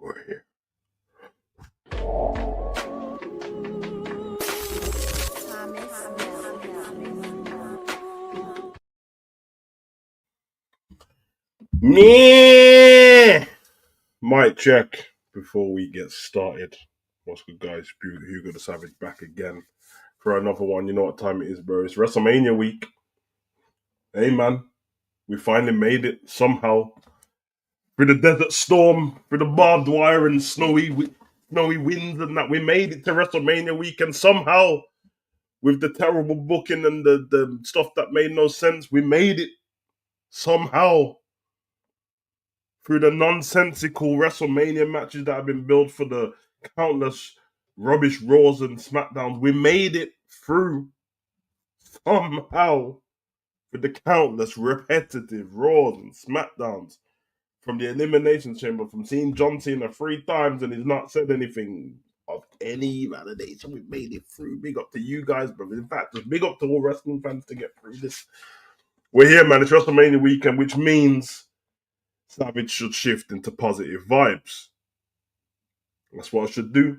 We're here. Meh. Mic check before we get started. What's good, guys? Hugo the Savage back again for another one. You know what time it is, bro? It's WrestleMania week. Hey, man. We finally made it somehow. Through the desert storm, through the barbed wire and snowy winds and that, we made it to WrestleMania week. And somehow, with the terrible booking and the stuff that made no sense, we made it somehow. Through the nonsensical WrestleMania matches that have been built for the countless rubbish Raws and SmackDowns, we made it through somehow with the countless repetitive Raws and SmackDowns from the Elimination Chamber, from seeing John Cena 3 times and he's not said anything of any validation. We made it through. Big up to you guys, but in fact, just big up to all wrestling fans to get through this. We're here, man. It's WrestleMania weekend, which means Savage should shift into positive vibes. That's what I should do.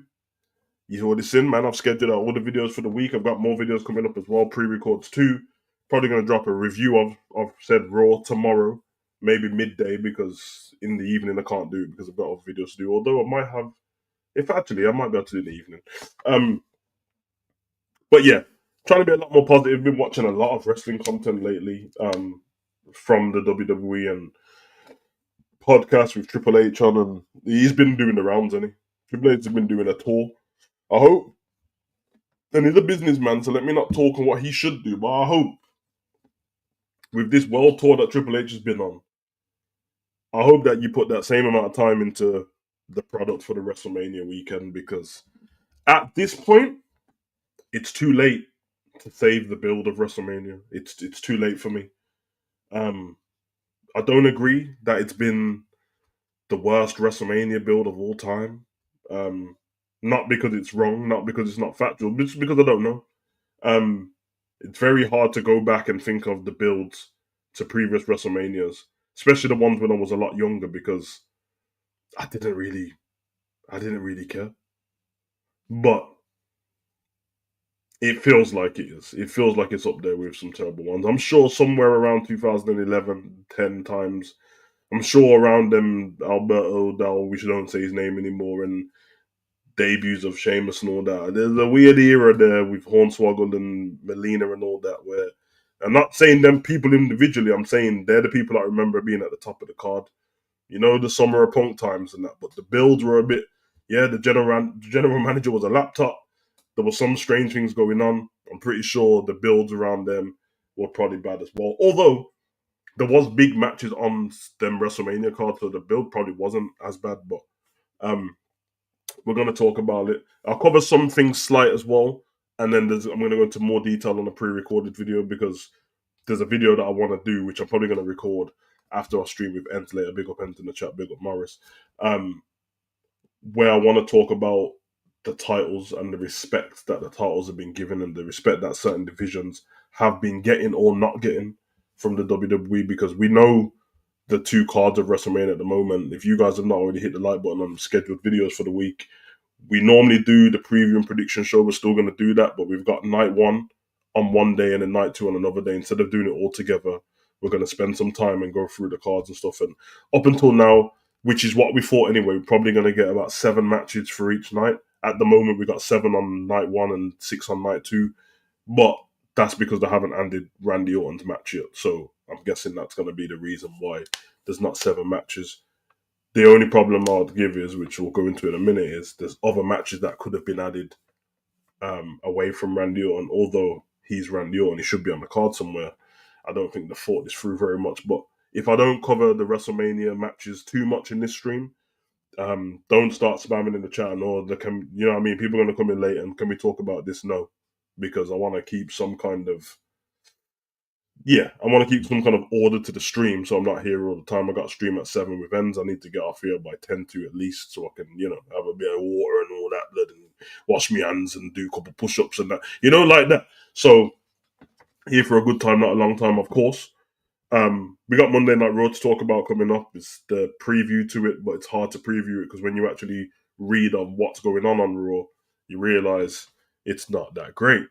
You already seen, man. I've scheduled out all the videos for the week. I've got more videos coming up as well, pre-records too. Probably going to drop a review of said Raw tomorrow, maybe midday, because in the evening I can't do it because I've got other videos to do. Although I might have, if actually I might be able to do in the evening. But yeah, trying to be a lot more positive. Been watching a lot of wrestling content lately, from the WWE and podcast with Triple H on, and he's been doing the rounds, and Triple H has been doing a tour. I hope, and he's a businessman, so let me not talk on what he should do, but I hope with this world tour that Triple H has been on, I hope that you put that same amount of time into the product for the WrestleMania weekend, because at this point, it's too late to save the build of WrestleMania. It's too late for me. I don't agree that it's been the worst WrestleMania build of all time. Not because it's wrong, not because it's not factual, but just because I don't know. It's very hard to go back and think of the builds to previous WrestleManias, especially the ones when I was a lot younger, because I didn't really care. But it feels like it is. It feels like it's up there with some terrible ones. I'm sure somewhere around 2011, 10 times. I'm sure around them, Alberto Del, we don't say his name anymore, and debuts of Sheamus and all that. There's a weird era there with Hornswoggle and Melina and all that, where I'm not saying them people individually, I'm saying they're the people I remember being at the top of the card. You know, the Summer of Punk times and that, but the builds were a bit, the general manager was a laptop. There was some strange things going on. I'm pretty sure the builds around them were probably bad as well. Although there was big matches on them WrestleMania cards, so the build probably wasn't as bad, but um we're going to talk about it. I'll cover some things slight as well, and then I'm going to go into more detail on a pre-recorded video, because there's a video that I want to do, which I'm probably going to record after I stream with Ent later. Big up Ent in the chat, big up Morris. Where I want to talk about the titles and the respect that the titles have been given, and the respect that certain divisions have been getting or not getting from the WWE, because we know the 2 cards of WrestleMania at the moment. If you guys have not already hit the like button on scheduled videos for the week, we normally do the preview and prediction show. We're still going to do that, but we've got night 1 on one day and then night two on another day. Instead of doing it all together, we're going to spend some time and go through the cards and stuff. And up until now, which is what we thought anyway, we're probably going to get about 7 matches for each night. At the moment, we got 7 on night one and 6 on night two. But that's because they haven't ended Randy Orton's match yet. So I'm guessing that's going to be the reason why there's not 7 matches. The only problem I'll give is, which we'll go into in a minute, is there's other matches that could have been added away from Randy Orton. Although he's Randy Orton, he should be on the card somewhere. I don't think they thought this through very much. But if I don't cover the WrestleMania matches too much in this stream, don't start spamming in the chat. Or you know what I mean? People are going to come in late and can we talk about this? No, because I want to keep some kind of order to the stream, so I'm not here all the time. I got a stream at 7 with ends. I need to get off here by 10 to at least, so I can, have a bit of water and all that, blood, and wash my hands and do a couple push-ups and that, like that. So here for a good time, not a long time, of course. We got Monday Night Raw to talk about coming up. It's the preview to it, but it's hard to preview it because when you actually read on what's going on Raw, you realize it's not that great.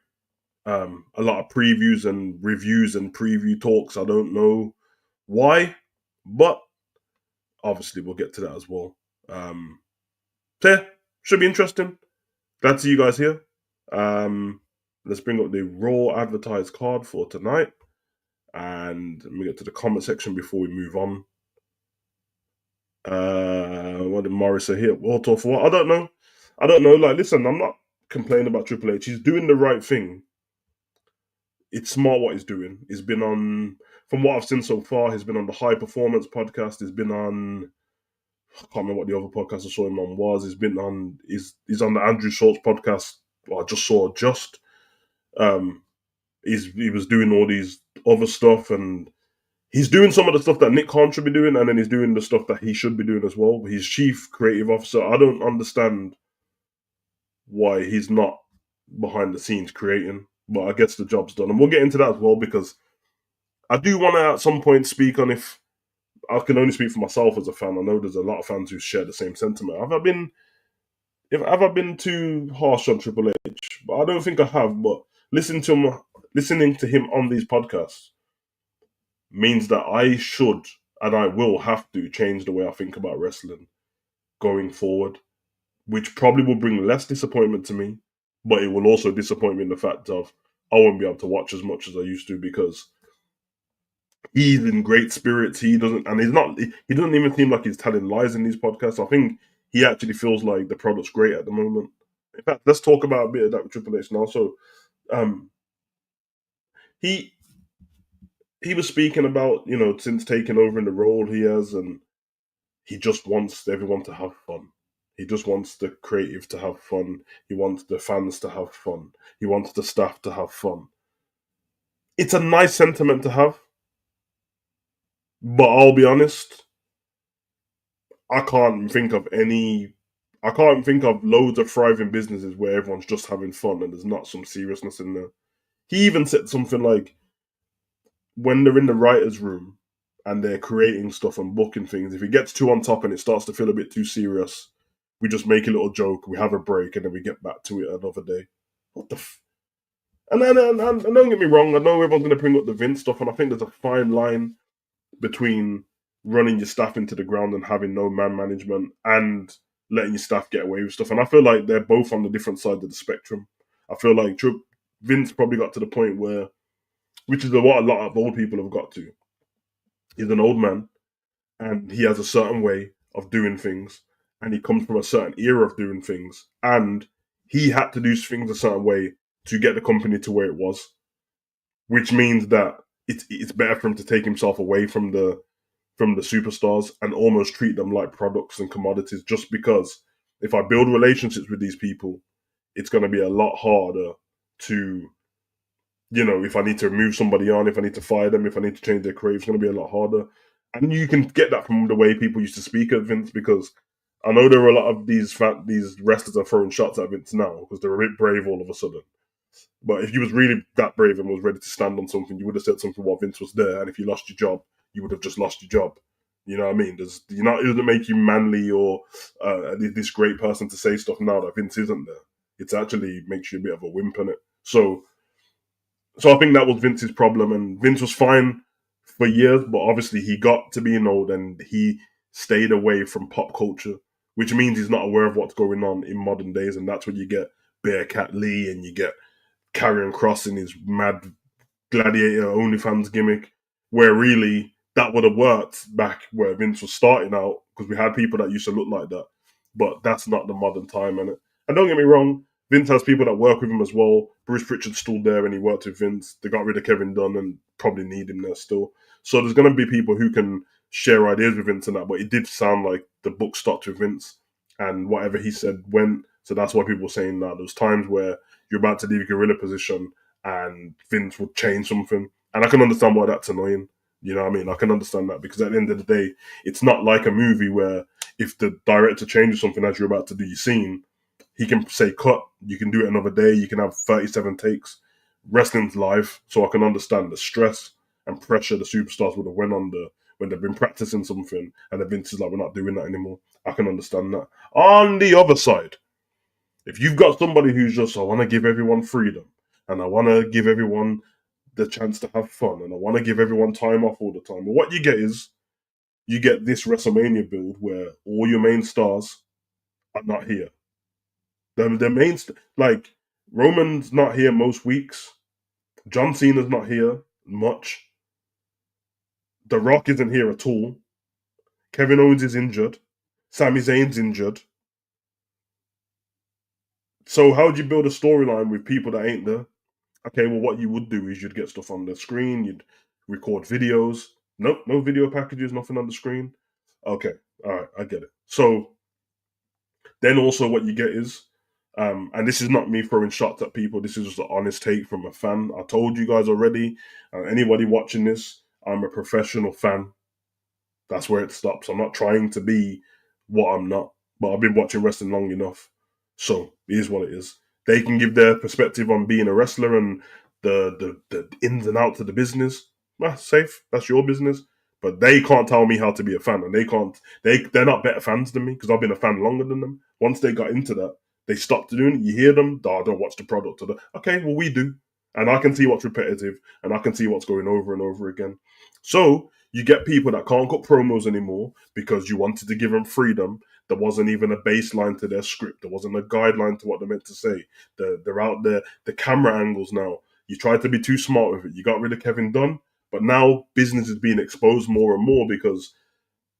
A lot of previews and reviews and preview talks. I don't know why, but obviously we'll get to that as well. So yeah, should be interesting. Glad to see you guys here. Let's bring up the Raw advertised card for tonight. And let me get to the comment section before we move on. What did Morris say here? What for what? I don't know. Like, listen, I'm not complaining about Triple H. He's doing the right thing. It's smart what he's doing. He's been on, from what I've seen so far, he's been on the High Performance podcast. He's been on, I can't remember what the other podcast I saw him on was. He's been on, he's on the Andrew Schultz podcast. Well, I just saw he was doing all these other stuff, and he's doing some of the stuff that Nick Khan should be doing, and then he's doing the stuff that he should be doing as well. He's chief creative officer. I don't understand why he's not behind the scenes creating, but I guess the job's done. And we'll get into that as well, because I do want to at some point speak on, if I can only speak for myself as a fan. I know there's a lot of fans who share the same sentiment. Have I been too harsh on Triple H? But I don't think I have. But listening to him on these podcasts means that I should and I will have to change the way I think about wrestling going forward, which probably will bring less disappointment to me, but it will also disappoint me in the fact of I won't be able to watch as much as I used to, because he's in great spirits. He doesn't even seem like he's telling lies in these podcasts. I think he actually feels like the product's great at the moment. In fact, let's talk about a bit of that with Triple H now. So, he was speaking about, since taking over in the role he has, and he just wants everyone to have fun. He just wants the creative to have fun. He wants the fans to have fun. He wants the staff to have fun. It's a nice sentiment to have, but I'll be honest, I can't think of loads of thriving businesses where everyone's just having fun and there's not some seriousness in there. He even said something like, when they're in the writer's room and they're creating stuff and booking things, if it gets too on top and it starts to feel a bit too serious, we just make a little joke, we have a break, and then we get back to it another day. What the And don't get me wrong, I know everyone's going to bring up the Vince stuff, and I think there's a fine line between running your staff into the ground and having no man management and letting your staff get away with stuff. And I feel like they're both on the different side of the spectrum. I feel like Vince probably got to the point where, which is what a lot of old people have got to. He's an old man, and he has a certain way of doing things, and he comes from a certain era of doing things, and he had to do things a certain way to get the company to where it was, which means that it's better for him to take himself away from the superstars and almost treat them like products and commodities, just because if I build relationships with these people, it's going to be a lot harder to, if I need to remove somebody on, if I need to fire them, if I need to change their career, it's going to be a lot harder. And you can get that from the way people used to speak at Vince, because I know there are a lot of these wrestlers are throwing shots at Vince now because they're a bit brave all of a sudden. But if you was really that brave and was ready to stand on something, you would have said something while Vince was there. And if you lost your job, you would have just lost your job. You know what I mean? It doesn't make you manly or this great person to say stuff now that Vince isn't there. It actually makes you a bit of a wimp in it. So So I think that was Vince's problem, and Vince was fine for years, but obviously he got to being old and he stayed away from pop culture, which means he's not aware of what's going on in modern days, and that's when you get Bearcat Lee and you get Karrion Kross in his mad gladiator OnlyFans gimmick, where really that would have worked back where Vince was starting out because we had people that used to look like that. But that's not the modern time, and don't get me wrong, Vince has people that work with him as well. Bruce Pritchard's still there, and he worked with Vince. They got rid of Kevin Dunn, and probably need him there still. So there's going to be people who can share ideas with Vince and that. But it did sound like the book stopped with Vince, and whatever he said went. So that's why people were saying that. There's times where you're about to leave a gorilla position and Vince would change something. And I can understand why that's annoying. You know what I mean? I can understand that because at the end of the day, it's not like a movie where if the director changes something as you're about to do your scene, he can say cut. You can do it another day. You can have 37 takes. Wrestling's live, so I can understand the stress and pressure the superstars would have went under when they've been practicing something and the Vince is like, we're not doing that anymore. I can understand that. On the other side, if you've got somebody who's just, I want to give everyone freedom and I want to give everyone the chance to have fun and I want to give everyone time off all the time, but what you get is you get this WrestleMania build where all your main stars are not here. The main, like, Roman's not here most weeks. John Cena's not here much. The Rock isn't here at all. Kevin Owens is injured. Sami Zayn's injured. So how do you build a storyline with people that ain't there? Okay, well, what you would do is you'd get stuff on the screen, you'd record videos. Nope, no video packages, nothing on the screen. Okay, all right, I get it. So then also what you get is, and this is not me throwing shots at people, this is just an honest take from a fan. I told you guys already, anybody watching this, I'm a professional fan. That's where it stops. I'm not trying to be what I'm not, but I've been watching wrestling long enough. So it is what it is. They can give their perspective on being a wrestler and the ins and outs of the business. Safe. That's your business. But they can't tell me how to be a fan, and they're not better fans than me because I've been a fan longer than them. Once they got into that, they stopped doing it. You hear them, oh, I don't watch the product. Okay, well we do, and I can see what's repetitive, and I can see what's going over and over again. So you get people that can't cut promos anymore because you wanted to give them freedom. There wasn't even a baseline to their script. There wasn't a guideline to what they're meant to say. They're out there. The camera angles now. You tried to be too smart with it. You got rid of Kevin Dunn, but now business is being exposed more and more because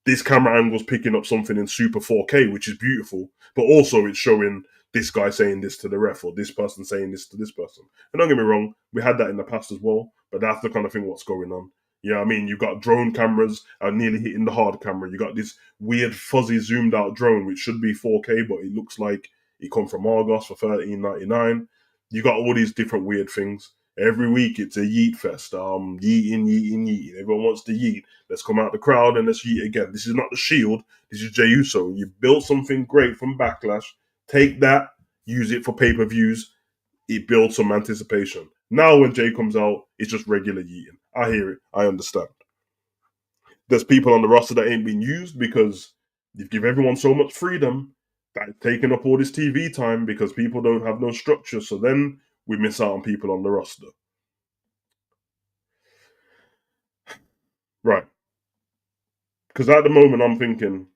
this camera angle's picking up something in super 4K, which is beautiful, but also it's showing this guy saying this to the ref or this person saying this to this person. And don't get me wrong, we had that in the past as well, but that's the kind of thing what's going on. You know what I mean? You've got drone cameras nearly hitting the hard camera. You got this weird fuzzy zoomed out drone which should be 4K, but it looks like it come from Argos for $13.99. You got all these different weird things. Every week it's a yeet fest. Yeeting, yeeting, yeeting. Everyone wants to yeet. Let's come out the crowd and let's yeet again. This is not the Shield. This is Jey Uso. You built something great from Backlash. Take that, use it for pay-per-views. It builds some anticipation. Now when Jey comes out, it's just regular yeeting. I hear it. I understand. There's people on the roster that ain't been used because you give everyone so much freedom that it's taking up all this TV time because people don't have no structure. So then we miss out on people on the roster. Right. Because at the moment, I'm thinking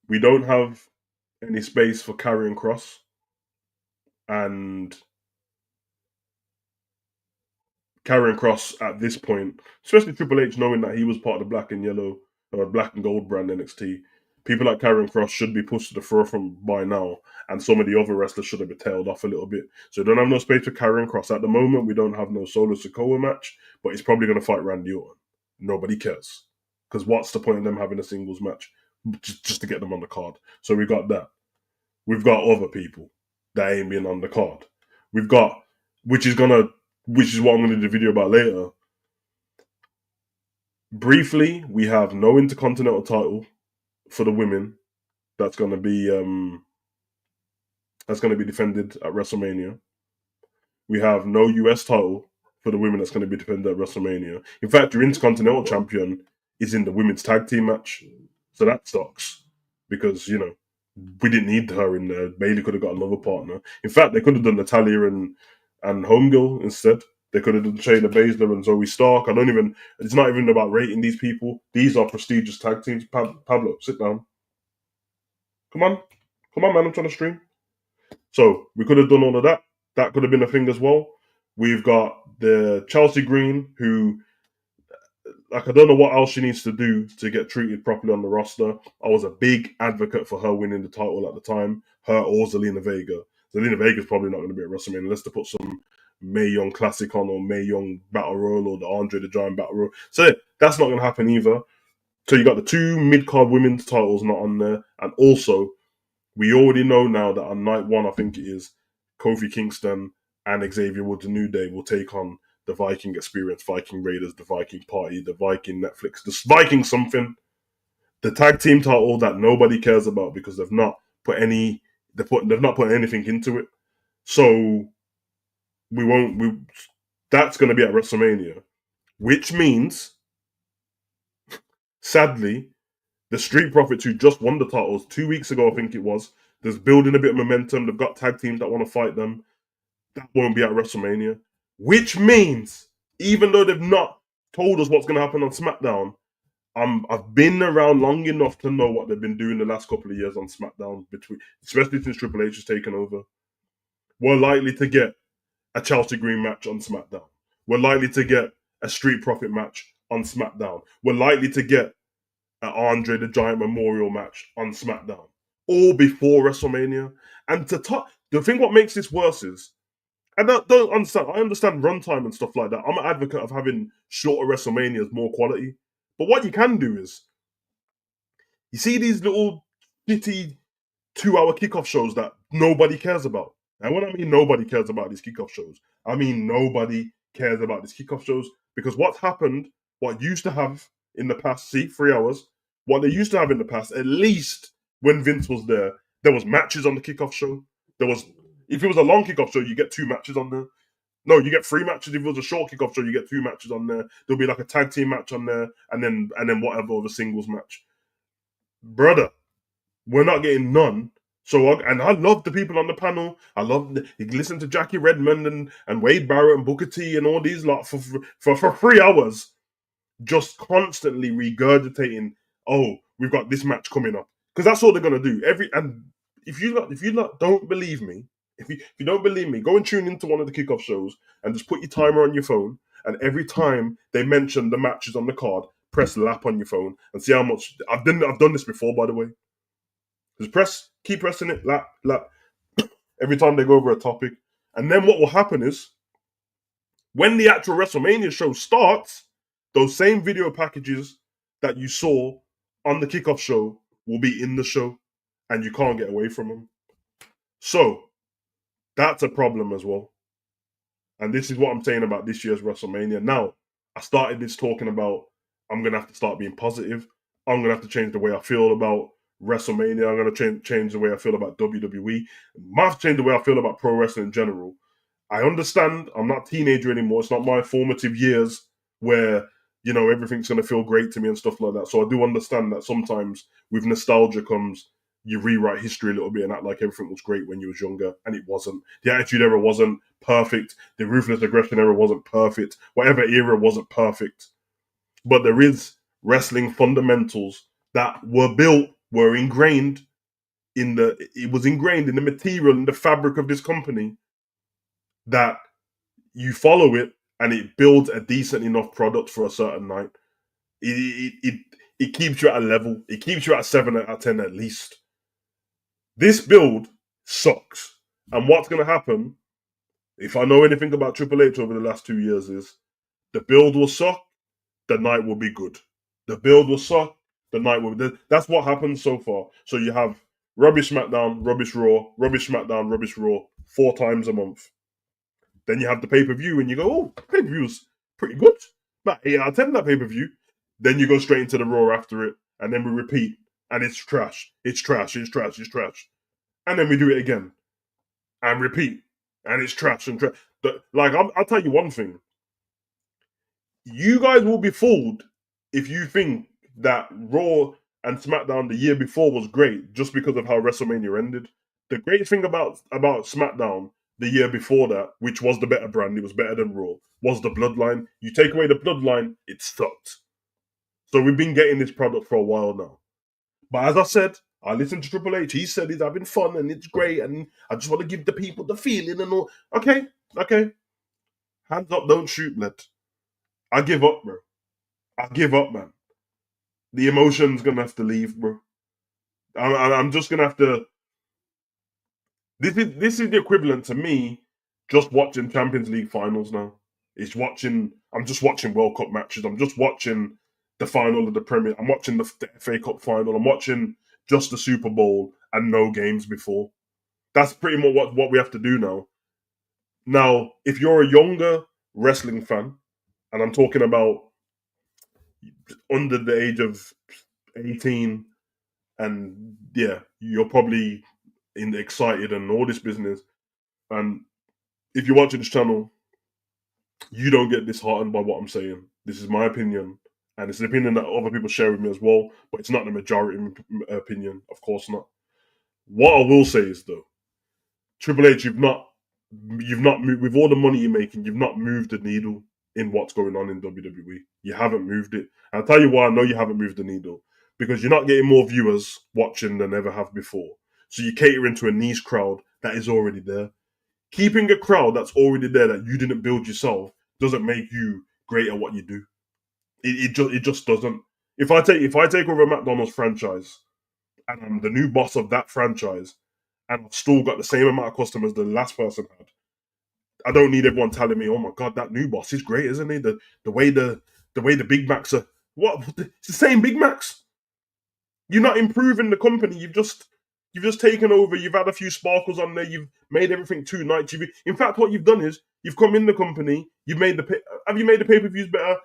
we don't have any space for Karrion Kross and Karrion Kross at this point, especially Triple H knowing that he was part of the black and yellow or black and gold brand NXT. People like Karrion Kross should be pushed to the forefront by now, and some of the other wrestlers should have been tailed off a little bit. So we don't have no space for Karrion Kross at the moment. We don't have no Solo Sikoa match, but he's probably going to fight Randy Orton. Nobody cares because what's the point of them having a singles match just to get them on the card? So we got that. We've got other people that ain't been on the card. We've got, which is what I'm gonna do the video about later. Briefly, we have no Intercontinental title for the women. That's gonna be defended at WrestleMania. We have no US title for the women that's going to be defended at WrestleMania. In fact, your Intercontinental champion is in the women's tag team match, so that sucks because we didn't need her in there. Bayley could have got another partner. In fact, they could have done Natalya and Homegirl instead. They could have done Shayna Baszler and Zoe Stark. It's not even about rating these people. These are prestigious tag teams. Pablo, sit down. Come on. Come on, man. I'm trying to stream. So we could have done all of that. That could have been a thing as well. We've got the Chelsea Green, who, like, I don't know what else she needs to do to get treated properly on the roster. I was a big advocate for her winning the title at the time. Her or Zelina Vega. Zelina Vega's probably not going to be at WrestleMania unless they put some Mae Young Classic on or Mae Young Battle Royal or the Andre the Giant Battle Royal. So that's not going to happen either. So you got the two mid-card women's titles not on there. And also, we already know now that on night one, I think it is, Kofi Kingston and Xavier Woods, the New Day, will take on the Viking Experience, Viking Raiders, the Viking Party, the Viking Netflix, the Viking something, the tag team title that nobody cares about because they've not put anything into it. So that's going to be at WrestleMania, which means, sadly, the Street Profits, who just won the titles 2 weeks ago, I think it was, there's building a bit of momentum. They've got tag teams that want to fight them. That won't be at WrestleMania, which means, even though they've not told us what's going to happen on SmackDown, I've been around long enough to know what they've been doing the last couple of years on SmackDown, especially since Triple H has taken over. We're likely to get a Chelsea Green match on SmackDown. We're likely to get a Street Profit match on SmackDown. We're likely to get an Andre the Giant Memorial match on SmackDown, all before WrestleMania. And the thing what makes this worse is, I don't understand. I understand runtime and stuff like that. I'm an advocate of having shorter WrestleManias, more quality. But what you can do is, you see these little shitty 2-hour kickoff shows that nobody cares about. And when I mean nobody cares about these kickoff shows, I mean nobody cares about these kickoff shows because what's happened, what used to have in the past, 3 hours, what they used to have in the past, at least when Vince was there was matches on the kickoff show. If it was a long kickoff show, you get 2 matches on there. No, you get 3 matches. If it was a short kickoff show, you get 2 matches on there. There'll be like a tag team match on there, and then whatever of a singles match. Brother, we're not getting none. So, and I love the people on the panel. You listen to Jackie Redmond and Wade Barrett and Booker T and all these lot for 3 hours, just constantly regurgitating. Oh, we've got this match coming up because that's all they're gonna do. If you don't believe me, if you don't believe me, go and tune into one of the kickoff shows and just put your timer on your phone. And every time they mention the matches on the card, press lap on your phone and see how much. I've done this before, by the way. Just keep pressing it, lap, every time they go over a topic. And then what will happen is, when the actual WrestleMania show starts, those same video packages that you saw on the kickoff show will be in the show, and you can't get away from them. So, that's a problem as well. And this is what I'm saying about this year's WrestleMania. Now, I started this talking about I'm going to have to start being positive. I'm going to have to change the way I feel about WrestleMania. I'm going to change the way I feel about WWE. I might have to change the way I feel about pro wrestling in general. I understand I'm not a teenager anymore. It's not my formative years where, everything's going to feel great to me and stuff like that. So I do understand that sometimes with nostalgia comes, you rewrite history a little bit and act like everything was great when you was younger, and it wasn't. The Attitude Era wasn't perfect. The Ruthless Aggression Era wasn't perfect. Whatever era wasn't perfect. But there is wrestling fundamentals that were ingrained it was ingrained in the material, in the fabric of this company, that you follow it and it builds a decent enough product for a certain night. It keeps you at a level. It keeps you at a 7 out of 10 at least. This build sucks. And what's going to happen, if I know anything about Triple H over the last 2 years, is the build will suck, the night will be good. The build will suck, the night will be. That's what happens so far. So you have rubbish SmackDown, rubbish Raw, rubbish SmackDown, rubbish Raw 4 times a month. Then you have the pay-per-view and you go, oh, pay-per-view's pretty good. About 8 out of 10 that pay-per-view. Then you go straight into the Raw after it, and then we repeat. And it's trash. It's trash. It's trash. It's trash. And then we do it again. And repeat. And it's trash and trash. I'll tell you one thing. You guys will be fooled if you think that Raw and SmackDown the year before was great just because of how WrestleMania ended. The great thing about SmackDown the year before that, which was the better brand, it was better than Raw, was the Bloodline. You take away the Bloodline, it sucked. So we've been getting this product for a while now. But as I said, I listened to Triple H. He said he's having fun and it's great, and I just want to give the people the feeling and all. Okay, okay. Hands up, don't shoot, lad. I give up, bro. I give up, man. The emotion's gonna have to leave, bro. I'm just gonna have to. This is the equivalent to me just watching Champions League finals now. It's watching. I'm just watching World Cup matches. I'm just watching the final of the Premier. I'm watching the FA Cup final. I'm watching just the Super Bowl and no games before. That's pretty much what we have to do now. Now, if you're a younger wrestling fan, and I'm talking about under the age of 18, and yeah, you're probably excited and all this business. And if you're watching this channel, you don't get disheartened by what I'm saying. This is my opinion, and it's an opinion that other people share with me as well. But it's not the majority opinion, of course not. What I will say is though, Triple H, you've not moved with all the money you're making. You've not moved the needle in what's going on in WWE. You haven't moved it. And I'll tell you why I know you haven't moved the needle, because you're not getting more viewers watching than ever have before. So you're catering to a niche crowd that is already there. Keeping a crowd that's already there that you didn't build yourself doesn't make you great at what you do. It just doesn't. If I take over a McDonald's franchise and I'm the new boss of that franchise and I've still got the same amount of customers the last person had, I don't need everyone telling me, "Oh my god, that new boss is great, isn't he?" The way the Big Macs are, what? It's the same Big Macs. You're not improving the company. You've just taken over. You've had a few sparkles on there. You've made everything too nice. In fact, what you've done is you've come in the company. Have you made the pay per views better?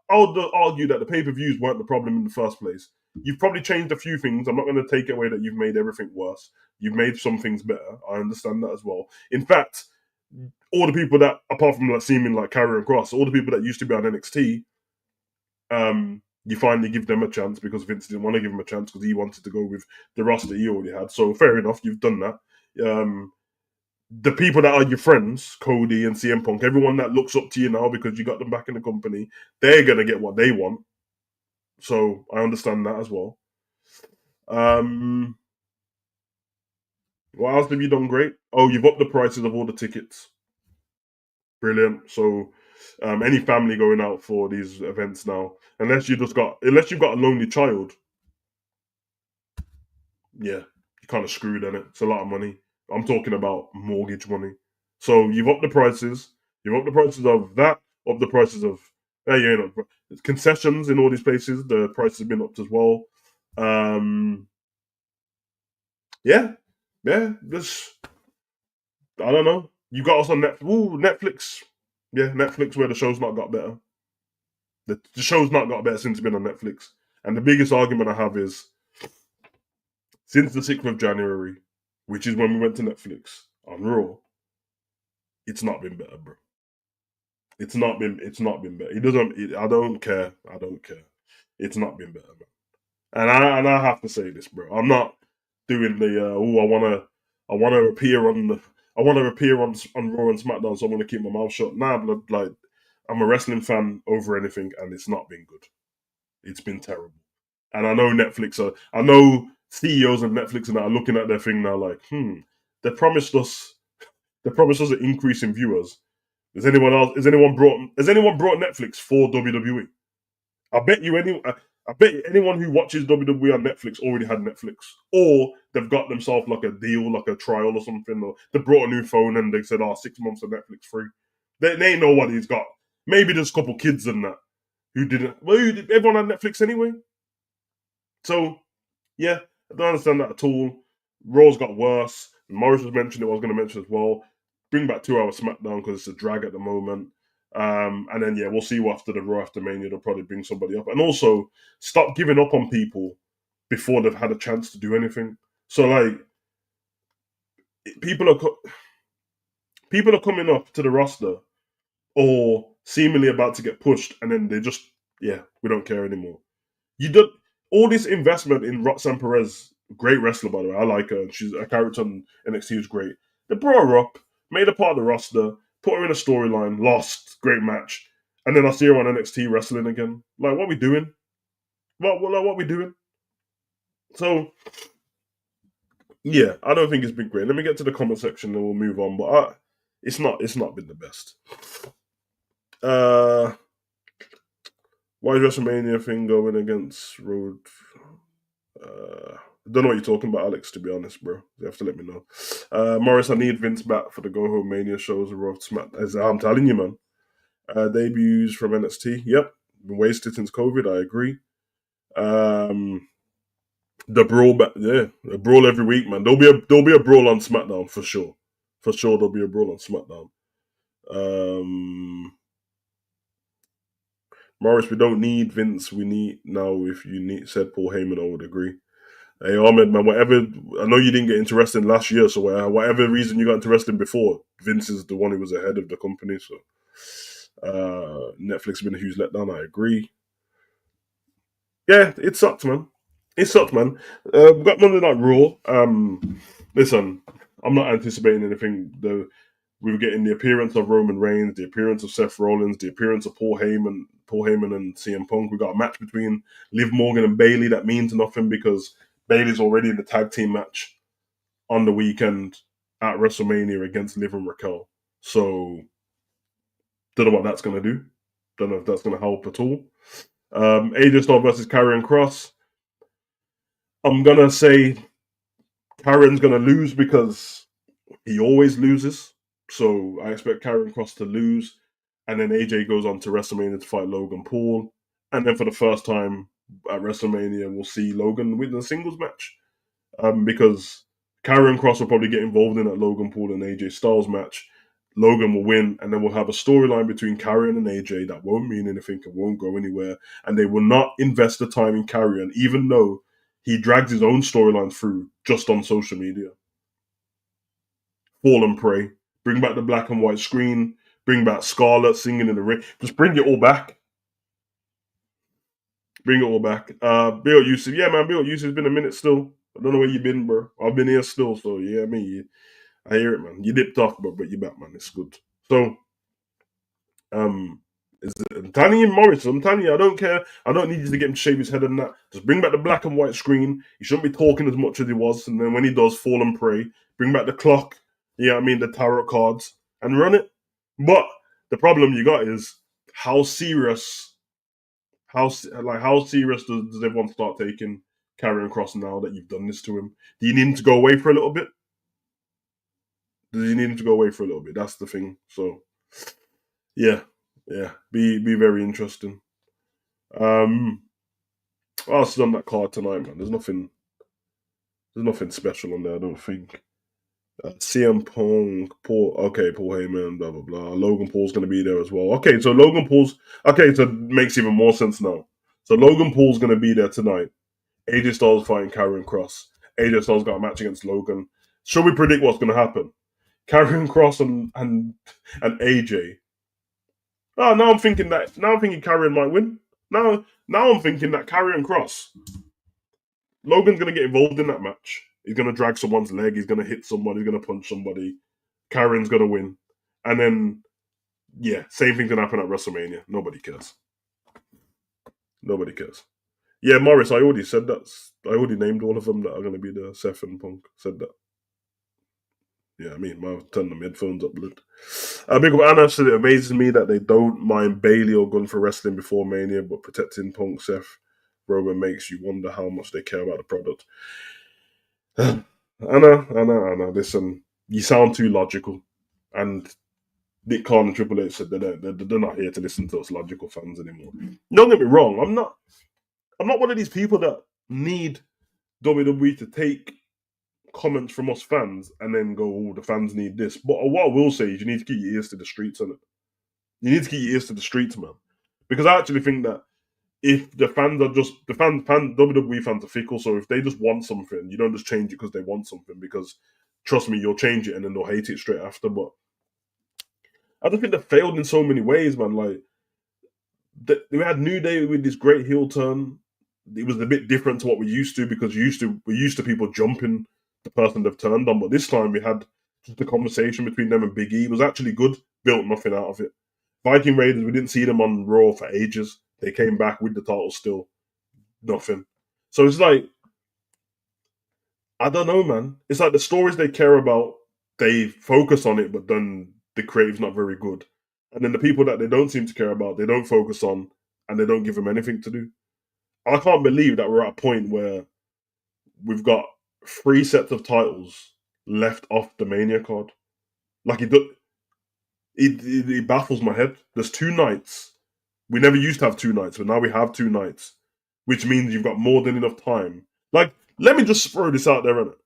I would argue that the pay per views weren't the problem in the first place. You've probably changed a few things. I'm not going to take it away that you've made everything worse. You've made some things better. I understand that as well. In fact, all the people that, apart from like seeming like Karrion Kross, all the people that used to be on NXT, you finally give them a chance because Vince didn't want to give him a chance because he wanted to go with the roster he already had. So fair enough, you've done that. The people that are your friends, Cody and CM Punk, everyone that looks up to you now because you got them back in the company, they're gonna get what they want. So I understand that as well. Um, what else have you done great? Oh, you've upped the prices of all the tickets. Brilliant. So any family going out for these events now, unless you've got a lonely child, yeah, you're kind of screwed in it. It's a lot of money. I'm talking about mortgage money. So you've upped the prices. You've upped the prices of that, up the prices of concessions in all these places. The price has been upped as well. Um, yeah, yeah. This I don't know. You got us on Netflix. Ooh, Netflix. Yeah, Netflix, where the show's not got better. The show's not got better since it's been on Netflix. And the biggest argument I have is since the 6th of January, which is when we went to Netflix on Raw, it's not been better, bro. It's not been better. It doesn't I don't care. I don't care. It's not been better, man. And I have to say this, bro. I'm not doing the I wanna appear on the I want to appear on Raw and SmackDown, so I want to keep my mouth shut. Nah, but like I'm a wrestling fan over anything, and it's not been good. It's been terrible. And I know I know CEOs of Netflix and that are looking at their thing now, like, they promised us, they promised us an increase in viewers. Has anyone brought Netflix for WWE? I bet you any, I bet you anyone who watches WWE on Netflix already had Netflix, or they've got themselves like a deal, like a trial or something, or they brought a new phone and they said, "Oh, 6 months of Netflix free." They ain't know what he's got. Maybe there's a couple kids in that who didn't. Well, everyone had Netflix anyway. So yeah, I don't understand that at all. Raw's got worse. Morris was mentioned it. I was going to mention as well. Bring back 2 hour SmackDown because it's a drag at the moment. And then yeah, we'll see what after the Raw after Mania they'll probably bring somebody up. And also stop giving up on people before they've had a chance to do anything. So like people are people are coming up to the roster or seemingly about to get pushed, and then they just we don't care anymore. You did all this investment in Roxanne Perez, great wrestler by the way. I like her. She's a character on NXT is great. They brought her up. made her part of the roster, put her in a storyline, lost, great match, and then I see her on NXT wrestling again. Like, what are we doing? What are we doing? So, yeah, I don't think it's been great. Let me get to the comment section and we'll move on. But it's not been the best. Why is WrestleMania thing going against Road? Don't know what you're talking about, Alex, to be honest, bro. You have to let me know. Morris, I need Vince back for the Go Home Mania shows. As I'm telling you, man. Debuts from NXT. Yep. Been wasted since COVID, I agree. The brawl back, yeah. A brawl every week, man. There'll be a brawl on SmackDown for sure. For sure there'll be a brawl on SmackDown. Morris, we don't need Vince. We need now. If you need, said Paul Heyman, I would agree. Hey Ahmed, man, whatever. I know you didn't get into wrestling last year, so whatever reason you got into wrestling before, Vince is the one who was ahead of the company. So Netflix has been a huge letdown. I agree. Yeah, it sucked, man. It sucked, man. We got Monday Night Raw. Listen, I'm not anticipating anything. We were getting the appearance of Roman Reigns, the appearance of Seth Rollins, the appearance of Paul Heyman and CM Punk. We got a match between Liv Morgan and Bayley that means nothing because Bayley's already in the tag team match on the weekend at WrestleMania against Liv and Raquel. So, don't know what that's going to do. Don't know if that's going to help at all. AJ Styles versus Karrion Kross. I'm going to say Karrion's going to lose because he always loses. So I expect Karrion Kross to lose. And then AJ goes on to WrestleMania to fight Logan Paul. And then for the first time at WrestleMania, we'll see Logan win the singles match. Because Karrion Kross will probably get involved in that Logan Paul and AJ Styles match. Logan will win, and then we'll have a storyline between Karrion and AJ that won't mean anything, it won't go anywhere, and they will not invest the time in Karrion, even though he drags his own storyline through just on social media. Fall and pray. Bring back the black and white screen. Bring back Scarlett singing in the ring. Just bring it all back. Bring it all back. Bill Yusuf. Yeah, man, Bill Yusuf's been a minute still. I don't know where you been, bro. I've been here still, so yeah, I hear it, man. You dipped off, but you're back, man. It's good. So, is it, I'm telling you, Morris. I'm telling you, I don't care. I don't need you to get him to shave his head and that. Just bring back the black and white screen. He shouldn't be talking as much as he was. And then when he does, fall and pray. Bring back the clock. You know what I mean? The tarot cards and run it. But the problem you got is how serious. How serious does everyone start taking Karrion Kross now that you've done this to him? Do you need him to go away for a little bit? Does he need him to go away for a little bit? That's the thing. So, yeah, be very interesting. What else is on that card tonight, man? There's nothing special on there. I don't think. CM Punk, Paul Heyman, blah blah blah. Logan Paul's going to be there as well. Okay, so it makes even more sense now. So Logan Paul's going to be there tonight. AJ Styles fighting Karrion Kross. AJ Styles got a match against Logan. Should we predict what's going to happen? Karrion Kross and AJ. Oh, now I'm thinking Karrion might win. Now I'm thinking that Karrion Kross, Logan's going to get involved in that match. He's going to drag someone's leg. He's going to hit somebody. He's going to punch somebody. Karrion's going to win. And then, yeah, same thing can happen at WrestleMania. Nobody cares. Nobody cares. Yeah, Morris, I already said that. I already named all of them that are going to be there. Seth and Punk said that. Yeah, I mean, I've turned the headphones up. Big up Anna said it amazes me that they don't mind Bayley or Gunn for wrestling before Mania, but protecting Punk, Seth, Roman makes you wonder how much they care about the product. Anna, listen, you sound too logical. And Nick Khan and Triple H said they're not here to listen to us logical fans anymore. Don't get me wrong, I'm not one of these people that need WWE to take comments from us fans and then go, oh, the fans need this. But what I will say is you need to keep your ears to the streets, on it. You need to keep your ears to the streets, man. Because I actually think that if the fans are just WWE fans are fickle, so if they just want something, you don't just change it because they want something. Because trust me, you'll change it and then they'll hate it straight after. But I don't think they failed in so many ways, man. Like we had New Day with this great heel turn. It was a bit different to what we used to because we're used to people jumping the person they've turned on. But this time we had just the conversation between them and Big E was actually good. Built nothing out of it. Viking Raiders, we didn't see them on Raw for ages. They came back with the title still. Nothing. So it's like, I don't know, man. It's like the stories they care about, they focus on it, but then the creative's not very good. And then the people that they don't seem to care about, they don't focus on, and they don't give them anything to do. I can't believe that we're at a point where we've got 3 sets of titles left off the Mania card. Like it baffles my head. There's 2 nights. We never used to have 2 nights, but now we have 2 nights, which means you've got more than enough time. Like, let me just throw this out there, innit?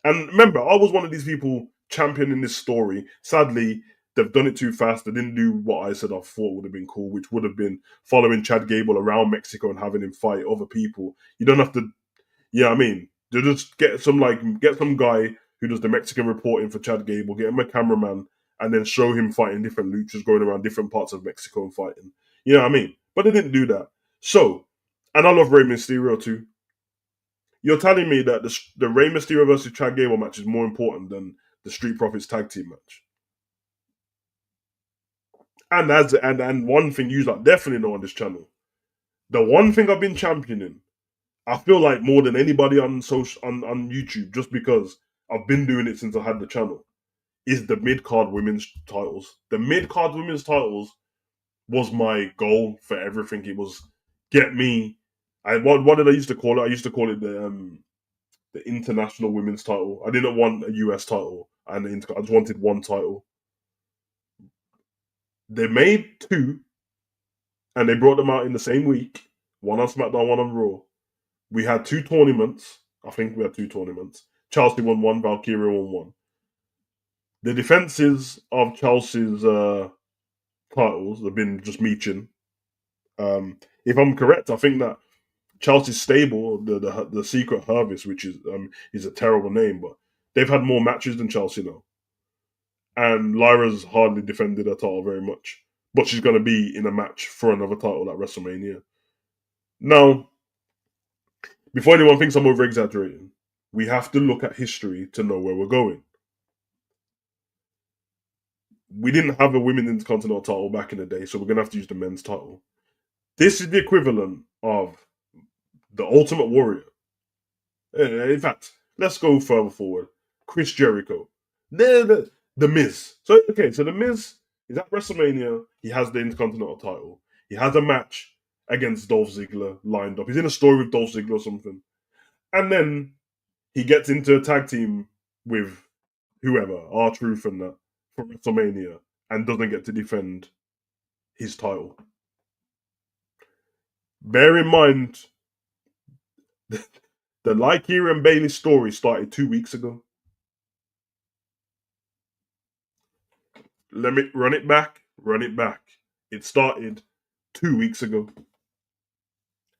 And remember, I was one of these people championing this story. Sadly, they've done it too fast. They didn't do what I said I thought would have been cool, which would have been following Chad Gable around Mexico and having him fight other people. You don't have to, yeah, I mean, to just get some guy who does the Mexican reporting for Chad Gable, get him a cameraman, and then show him fighting different luchas going around different parts of Mexico and fighting. You know what I mean? But they didn't do that. So, and I love Rey Mysterio too. You're telling me that the Rey Mysterio versus Chad Gable match is more important than the Street Profits tag team match? And one thing you like definitely know on this channel, the one thing I've been championing, I feel like more than anybody on on YouTube, just because I've been doing it since I had the channel, is the mid card women's titles. The mid card women's titles was my goal for everything. It was get me. What did I used to call it? I used to call it the international women's title. I didn't want a US title, and I just wanted one title. They made 2, and they brought them out in the same week. One on SmackDown, one on Raw. We had 2 tournaments. I think we had 2 tournaments. Chelsea won 1, Valkyria won 1. The defenses of Chelsea's titles have been just meeching. If I'm correct, I think that Chelsea's stable, the Secret Harvest, which is a terrible name, but they've had more matches than Chelsea now. And Lyra's hardly defended her title very much, but she's going to be in a match for another title at WrestleMania. Now, before anyone thinks I'm over exaggerating, we have to look at history to know where we're going. We didn't have a women's intercontinental title back in the day, so we're going to have to use the men's title. This is the equivalent of the Ultimate Warrior. In fact, let's go further forward. Chris Jericho. The Miz. So the Miz is at WrestleMania. He has the Intercontinental title. He has a match against Dolph Ziggler lined up. He's in a story with Dolph Ziggler or something. And then he gets into a tag team with whoever, R-Truth and that, for WrestleMania, and doesn't get to defend his title. Bear in mind, the Lykeira and Bayley story started 2 weeks ago. Let me run it back. It started 2 weeks ago.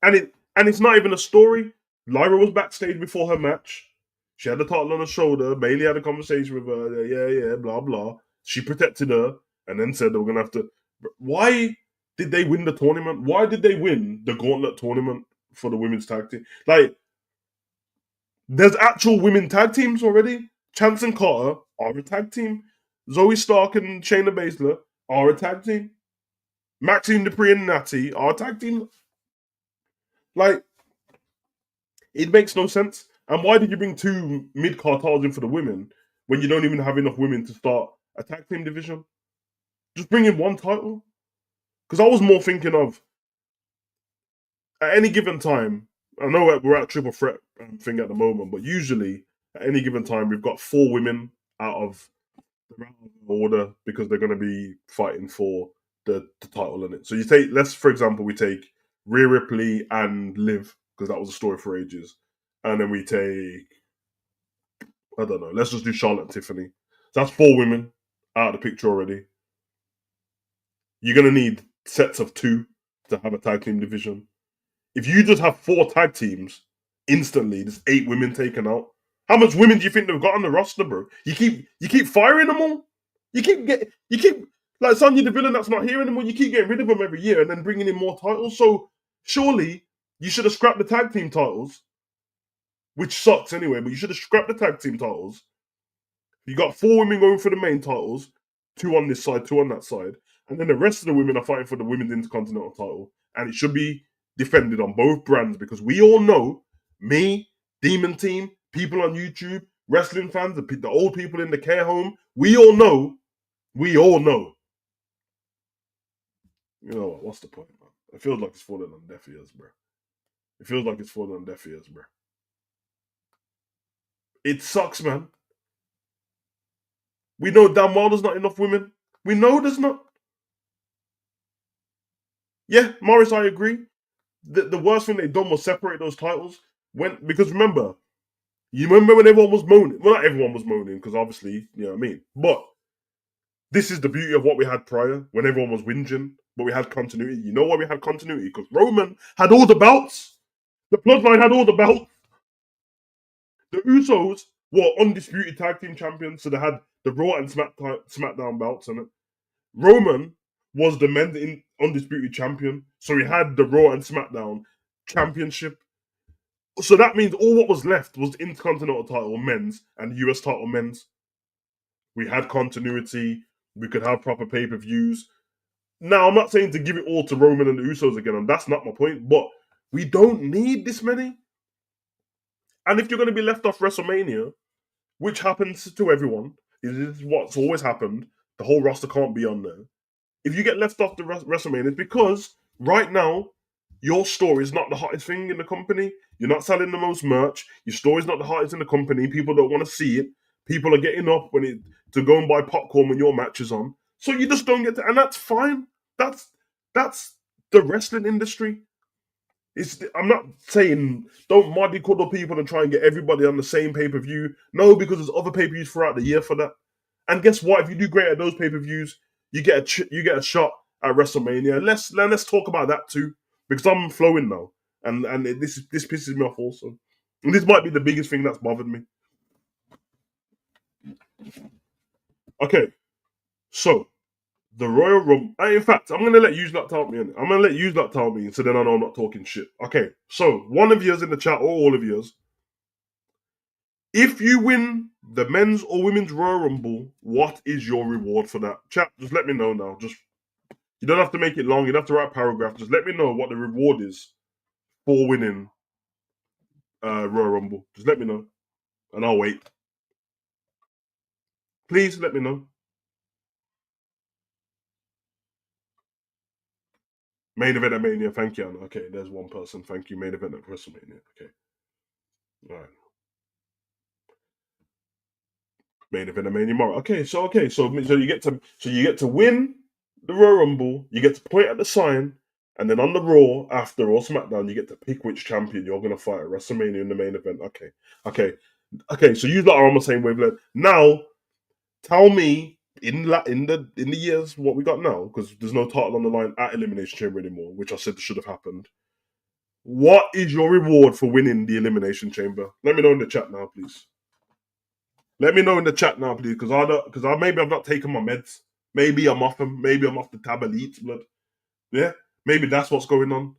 And it's not even a story. Lyra was backstage before her match. She had the title on her shoulder. Bayley had a conversation with her. Yeah, blah, blah. She protected her and then said they were going to have to... Why did they win the tournament? Why did they win the Gauntlet tournament for the women's tag team? Like, there's actual women tag teams already. Chance and Carter are a tag team. Zoe Stark and Shayna Baszler are a tag team. Maxine Dupree and Natty are a tag team. Like, it makes no sense. And why did you bring 2 mid-card titles in for the women when you don't even have enough women to start a tag team division? Just bring in 1 title. Because I was more thinking of, at any given time, I know we're at triple threat thing at the moment, but usually at any given time we've got 4 women out of the order because they're going to be fighting for the title in it. So for example, we take Rhea Ripley and Liv, because that was a story for ages. And then we take, I don't know, let's just do Charlotte and Tiffany. So that's 4 women out of the picture already. You're going to need sets of 2 to have a tag team division. If you just have 4 tag teams, instantly there's 8 women taken out. How much women do you think they've got on the roster, bro? You keep firing them all. You keep like Sonya Deville that's not here anymore. You keep getting rid of them every year and then bringing in more titles. So surely you should have scrapped the tag team titles, which sucks anyway. But you should have scrapped the tag team titles, You got 4 women going for the main titles, 2 on this side, 2 on that side, and then the rest of the women are fighting for the women's intercontinental title, and it should be defended on both brands because we all know, me, Demon Team, people on YouTube, wrestling fans, the old people in the care home, we all know. You know what? What's the point, man? It feels like it's falling on deaf ears, bro. It feels like it's falling on deaf ears, bro. It sucks, man. We know damn well there's not enough women. We know there's not. Yeah, Morris, I agree. The worst thing they done was separate those titles. Because remember, you remember when everyone was moaning? Well, not everyone was moaning, because obviously, you know what I mean? But this is the beauty of what we had prior, when everyone was whinging, but we had continuity. You know why we had continuity? Because Roman had all the belts. The Bloodline had all the belts. The Usos were undisputed tag team champions, so they had the Raw and SmackDown belts on it. Roman was the men's undisputed champion, so he had the Raw and SmackDown championship. So that means all what was left was the Intercontinental title men's and the US title men's. We had continuity. We could have proper pay per views. Now, I'm not saying to give it all to Roman and the Usos again, and that's not my point, but we don't need this many. And if you're going to be left off WrestleMania, which happens to everyone, this is what's always happened, the whole roster can't be on there. If you get left off the WrestleMania, it's because right now, your store is not the hottest thing in the company. You're not selling the most merch. Your store is not the hottest in the company. People don't want to see it. People are getting up to go and buy popcorn when your match is on. So you just don't get to, and that's fine. That's the wrestling industry. I'm not saying don't mollycoddle people and try and get everybody on the same pay per view. No, because there's other pay per views throughout the year for that. And guess what? If you do great at those pay per views, you get a shot at WrestleMania. Let's talk about that too, because I'm flowing now, and this pisses me off also. And this might be the biggest thing that's bothered me. Okay, so the Royal Rumble. In fact, I'm gonna let you lot tell me. I'm gonna let you lot tell me, so then I know I'm not talking shit. Okay, so one of yours in the chat, or all of yours, if you win the men's or women's Royal Rumble, what is your reward for that? Chat, just let me know now. Just you don't have to make it long. You don't have to write a paragraph. Just let me know what the reward is for winning Royal Rumble. Just let me know, and I'll wait. Please let me know. Main event at Mania. Thank you, Anna. Okay, there's one person. Thank you. Main event at WrestleMania. Okay, all right. Main event at Mania tomorrow. Okay, so you get to win the Royal Rumble. You get to point at the sign, and then on the Raw after Raw SmackDown, you get to pick which champion you're gonna fight at WrestleMania in the main event. Okay. So you lot are on the same wavelength. Now, tell me in the years what we got now, because there's no title on the line at Elimination Chamber anymore, which I said should have happened. What is your reward for winning the Elimination Chamber? Let me know in the chat now, please. Let me know in the chat now, please, because maybe I've not taken my meds. Maybe I'm off them. Maybe I'm off the tablets, blood. Yeah, maybe that's what's going on.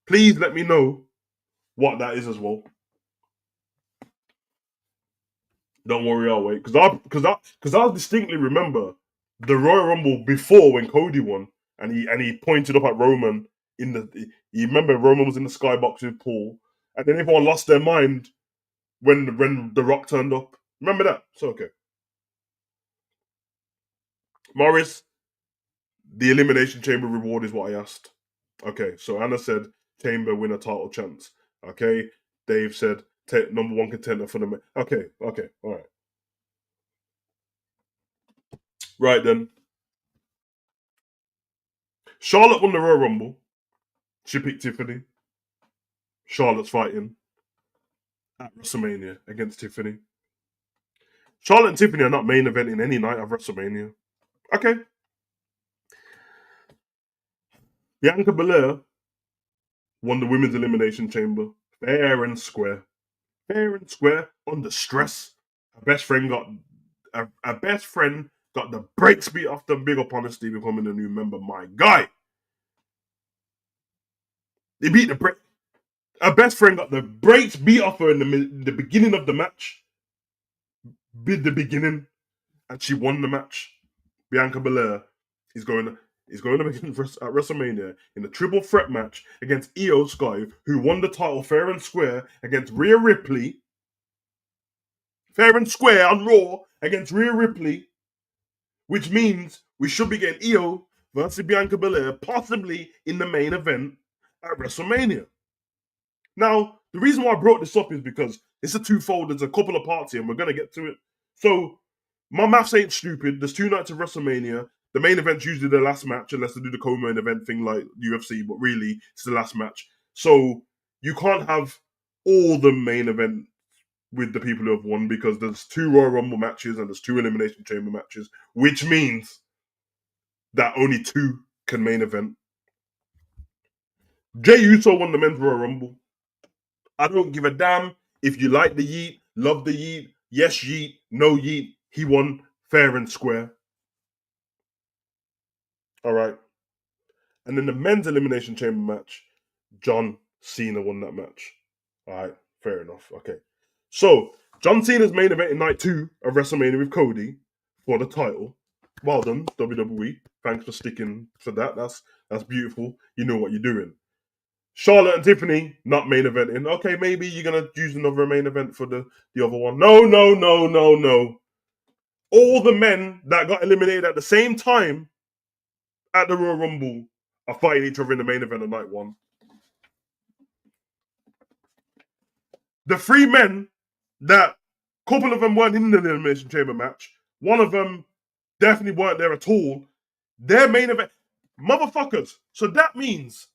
Please let me know what that is as well. Don't worry, I'll wait. Because I distinctly remember the Royal Rumble before when Cody won, and he pointed up at Roman in the. You remember Roman was in the skybox with Paul, and then everyone lost their mind when The Rock turned up. Remember that? So okay. Morris, the Elimination Chamber reward is what I asked. Okay, so Anna said Chamber win a title chance. Okay, Dave said number one contender for the. Okay, all right. Right then. Charlotte won the Royal Rumble. She picked Tiffany. Charlotte's fighting at WrestleMania against Tiffany. Charlotte and Tiffany are not main eventing any night of WrestleMania. Okay. Bianca Belair won the Women's Elimination Chamber. Fair and square. Fair and square. Under stress. Her best friend got the brakes beat off them. Big up honesty becoming a new member. My guy. They beat the break. Her best friend got the brakes beat off her in the beginning of the match. bid the beginning, and she won the match. Bianca Belair is going up against at WrestleMania in a triple threat match against Io Sky, who won the title fair and square against Rhea Ripley. Fair and square on Raw against Rhea Ripley, which means we should be getting Io versus Bianca Belair, possibly in the main event at WrestleMania. Now, the reason why I brought this up is because it's a twofold. There's a couple of parts here, and we're going to get to it. So, my maths ain't stupid. There's 2 nights of WrestleMania. The main event's usually the last match, unless they do the co-main event thing like UFC, but really, it's the last match. So, you can't have all the main event with the people who have won because there's 2 Royal Rumble matches and there's 2 Elimination Chamber matches, which means that only 2 can main event. Jey Uso won the men's Royal Rumble. I don't give a damn if you like the Yeet, love the Yeet, yes Yeet, no Yeet. He won fair and square. All right. And then the men's Elimination Chamber match, John Cena won that match. All right, fair enough. Okay. So, John Cena's main event in night 2 of WrestleMania with Cody for the title. Well done, WWE. Thanks for sticking for that. That's beautiful. You know what you're doing. Charlotte and Tiffany not main eventing. Okay, maybe you're gonna use another main event for the other one. No. All the men that got eliminated at the same time at the Royal Rumble are fighting each other in the main event of night 1. The 3 men that a couple of them weren't in the Elimination Chamber match. One of them definitely weren't there at all. Their main event, motherfuckers. So that means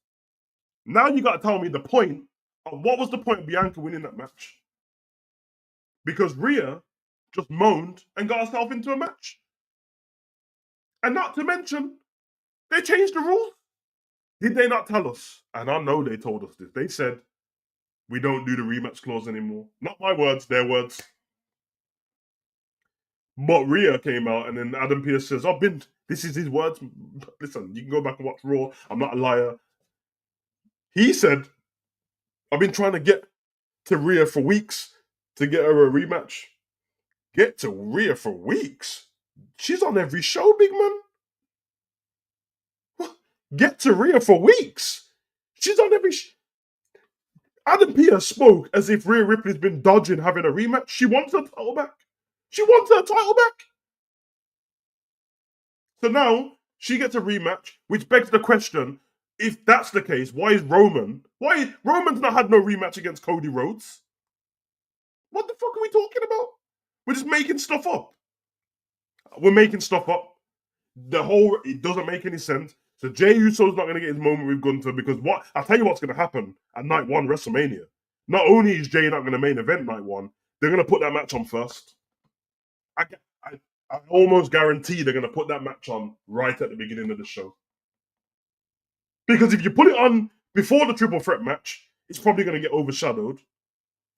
now you got to tell me the point of what was the point of Bianca winning that match? Because Rhea just moaned and got herself into a match. And not to mention, they changed the rules. Did they not tell us? And I know they told us this. They said, we don't do the rematch clause anymore. Not my words, their words. But Rhea came out and then Adam Pearce says, this is his words. Listen, you can go back and watch Raw. I'm not a liar. He said, I've been trying to get to Rhea for weeks to get her a rematch. Get to Rhea for weeks? She's on every show, big man. Get to Rhea for weeks? She's on every Adam Pearce spoke as if Rhea Ripley's been dodging having a rematch. She wants her title back. So now she gets a rematch, which begs the question: if that's the case, why Roman's not had no rematch against Cody Rhodes? What the fuck are we talking about? We're just making stuff up. We're making stuff up. It doesn't make any sense. So Jey Uso's not going to get his moment with Gunther because I'll tell you what's going to happen at night 1 WrestleMania. Not only is Jey not going to main event night 1, they're going to put that match on first. I almost guarantee they're going to put that match on right at the beginning of the show. Because if you put it on before the triple threat match, it's probably going to get overshadowed.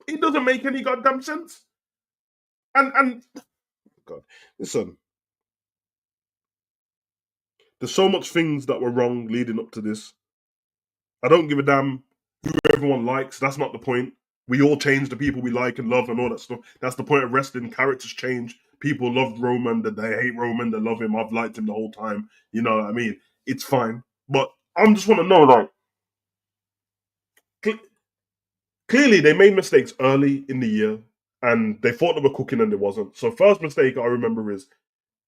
It doesn't make any goddamn sense. And God, listen. There's so much things that were wrong leading up to this. I don't give a damn who everyone likes. That's not the point. We all change the people we like and love and all that stuff. That's the point of wrestling. Characters change. People love Roman, they hate Roman, they love him. I've liked him the whole time. You know what I mean? It's fine. But I just want to know, like, clearly they made mistakes early in the year and they thought they were cooking and they wasn't. So first mistake I remember is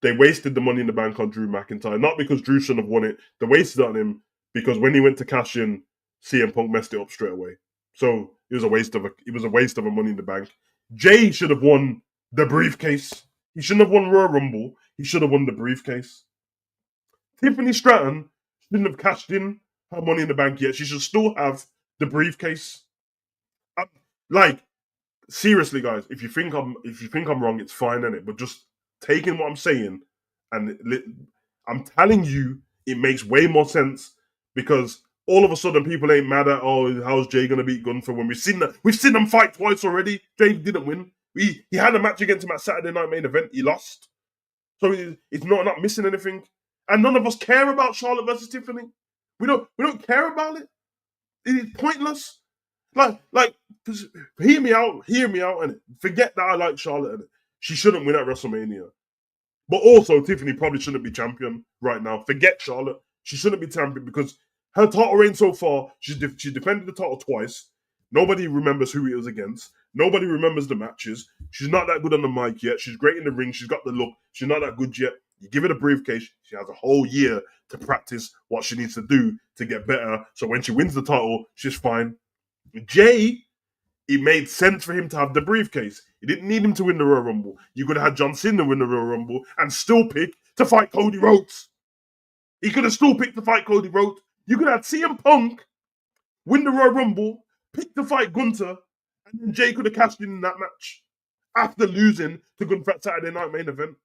they wasted the Money in the Bank on Drew McIntyre. Not because Drew shouldn't have won it. They wasted it on him because when he went to cash in, CM Punk messed it up straight away. So it was a waste of a Money in the Bank. Jey should have won the briefcase. He shouldn't have won Royal Rumble. He should have won the briefcase. Tiffany Stratton shouldn't have cashed in her Money in the Bank yet. She should still have the briefcase. Like, seriously, guys, if you think I'm wrong, it's fine, innit? But just taking what I'm saying, and I'm telling you, it makes way more sense because all of a sudden people ain't mad at, oh, how's Jey gonna beat Gunther when we've seen them fight twice already. Jey didn't win. He had a match against him at Saturday Night Main Event. He lost, so it's not missing anything. And none of us care about Charlotte versus Tiffany. We don't care about it. It is pointless. Like, hear me out, and forget that I like Charlotte. She shouldn't win at WrestleMania. But also, Tiffany probably shouldn't be champion right now. Forget Charlotte. She shouldn't be champion because her title reign so far, she defended the title twice. Nobody remembers who it was against. Nobody remembers the matches. She's not that good on the mic yet. She's great in the ring. She's got the look. She's not that good yet. You give her a briefcase. She has a whole year to practice what she needs to do to get better. So when she wins the title, she's fine. Jay, it made sense for him to have the briefcase. You didn't need him to win the Royal Rumble. You could have had John Cena win the Royal Rumble and still pick to fight Cody Rhodes. He could have still picked to fight Cody Rhodes. You could have CM Punk win the Royal Rumble, pick to fight Gunther, and then Jay could have cashed in that match after losing to Gunther at Saturday Night Main Event.